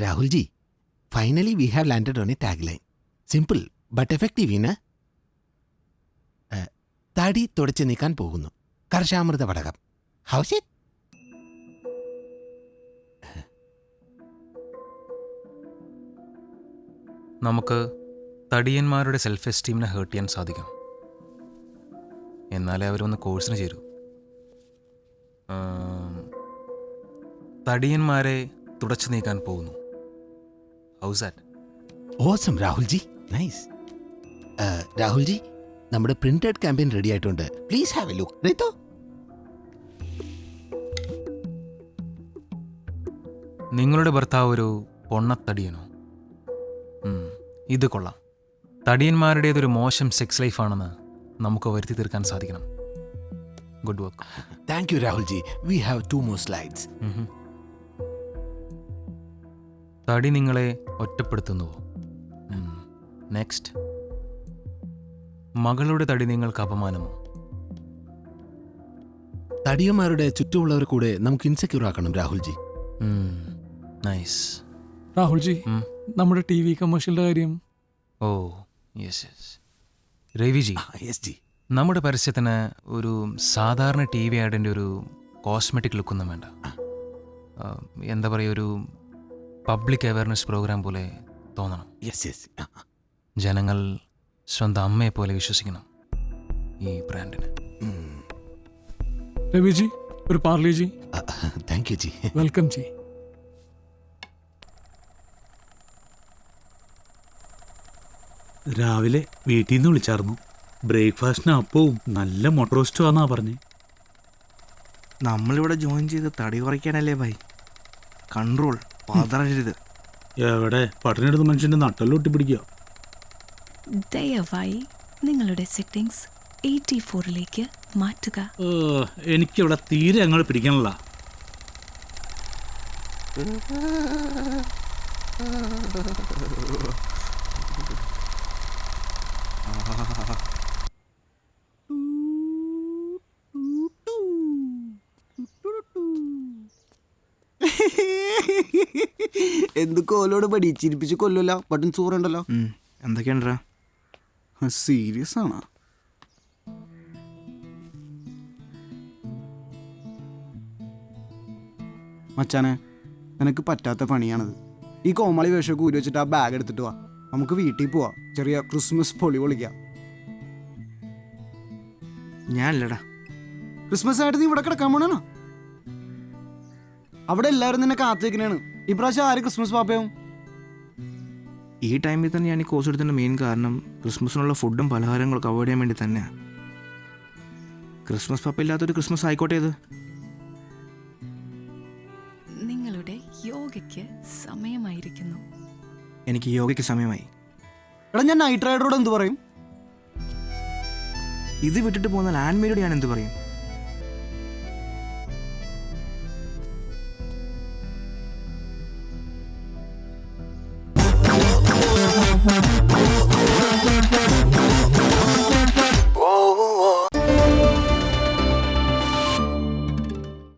Rahulji, finally we have landed on a tagline. Simple but effective ഇന്. തടി തുടച്ചു നീക്കാൻ പോകുന്നു. കർഷാമൃത വടകം. How's it? നമുക്ക് തടിയന്മാരുടെ സെൽഫ് എസ്റ്റീമിനെ ഹേർട്ട് ചെയ്യാൻ സാധിക്കണം. എന്നാലേ അവരൊന്ന് കോഴ്സിന് ചേരൂ. തടിയന്മാരെ തുടച്ചു നീക്കാൻ പോകുന്നു. How's that? Awesome Rahulji, nice. Rahulji, നമ്മുടെ പ്രിന്റഡ് ക്യാമ്പയിൻ റെഡി ആയിട്ടുണ്ട്. Please have a look. റീത്തോ, നിങ്ങളുടെ ഭർത്താവ് ഒരു പൊണ്ണത്തടിയനോ? ഇത് കൊള്ളാം. തടിയന്മാരുടേതൊരു മോശം സെക്സ് ലൈഫാണെന്ന് നമുക്ക് വരുത്തി തീർക്കാൻ സാധിക്കണം. Good work. Thank you Rahulji. We have 2 more slides. തടി നിങ്ങളെ ഒറ്റപ്പെടുത്തുന്നുവോ? നെക്സ്റ്റ്. മകളുടെ തടി നിങ്ങൾക്ക് അപമാനമോ? തടിയന്മാരുടെ ചുറ്റുമുള്ളവർ കൂടെ നമുക്ക് ഇൻസെക്യൂർ ആക്കണം രാഹുൽജി. നൈസ്. രാഹുൽജി, നമ്മുടെ TV കമേഴ്ഷ്യലിന്റെ കാര്യം. Oh yes yes. Raviji, yes ji. നമ്മുടെ പരസ്യത്തിന് ഒരു സാധാരണ TV ആഡിൻ്റെ ഒരു കോസ്മെറ്റിക് ലുക്കൊന്നും വേണ്ട. എന്താ പറയുക, ഒരു പബ്ലിക് അവയർനെസ് പ്രോഗ്രാം പോലെ തോന്നണം. Yes yes. ജനങ്ങൾ സ്വന്തം അമ്മയെ പോലെ വിശ്വസിക്കണം ഈ ബ്രാൻഡിന്. രവിജി, ഒരു Parli G. Thank you G. Welcome G. രാവിലെ വീട്ടിൽ നിന്ന് വിളിച്ചായിരുന്നു. ബ്രേക്ക്ഫാസ്റ്റിന് അപ്പവും നല്ല മുട്ട റോസ്റ്റും ആണെന്നാ പറഞ്ഞേ. നമ്മളിവിടെ ജോയിൻ ചെയ്ത് തടി കുറയ്ക്കാനല്ലേ ഭായി. കൺട്രോൾ പതറരുത്. എവിടെ പട്ടിണിയെടുത്ത് മനുഷ്യന്റെ നട്ടല്ലൊട്ടി പിടിക്കുക. ദയവായി നിങ്ങളുടെ സെറ്റിംഗ്സ് 84ലേക്ക് മാറ്റുക. എനിക്കിവിടെ തീരെ അങ്ങോട്ട് പിടിക്കണല്ല. എന്ത് കോലോട് പഠിച്ചിരിപ്പിച്ച് കൊല്ലല്ല. ബട്ടൺ ചോറുണ്ടല്ലോ. എന്തൊക്കെയാണ്ടാ? സീരിയസ് ആണ്. മച്ചാനെ, നിനക്ക് പറ്റാത്ത പണിയാണത്. ഈ കോമാളി വേഷമൊക്കെ ഊരി വെച്ചിട്ട് ആ ബാഗ് എടുത്തിട്ട് വാ. നമുക്ക് വീട്ടിൽ പോവാം. ചെറിയ ക്രിസ്മസ് പൊളി പൊളിക്കാം. ഞാനല്ലടാ. ക്രിസ്മസ് ആയിട്ട് നീ ഇവിടെ കിടക്കാൻ പോണോ? അവിടെ എല്ലാവരും നിന്നെ കാത്തിരിക്കണേണ്. ഇപ്രാവശ്യം ആര് ക്രിസ്മസ് പാപ്പയാവും? ഈ ടൈമിൽ തന്നെ ഞാൻ ഈ കോഴ്സ് എടുത്തതിൻ്റെ മെയിൻ കാരണം ക്രിസ്മസിനുള്ള ഫുഡും പലഹാരങ്ങളൊക്കെ അവോയ്ഡ് ചെയ്യാൻ വേണ്ടി തന്നെയാണ്. ക്രിസ്മസ് പപ്പ ഇല്ലാത്തൊരു ക്രിസ്മസ് ആയിക്കോട്ടെ ഇത്. നിങ്ങളുടെ യോഗയ്ക്ക് സമയമായിരിക്കുന്നു. എനിക്ക് യോഗയ്ക്ക് സമയമായി. എടാ, ഞാൻ നൈറ്റ് റൈഡറോട് എന്ത് പറയും? ഇത് വിട്ടിട്ട് പോകുന്ന ആൻമേരോട് ഞാൻ എന്ത് പറയും?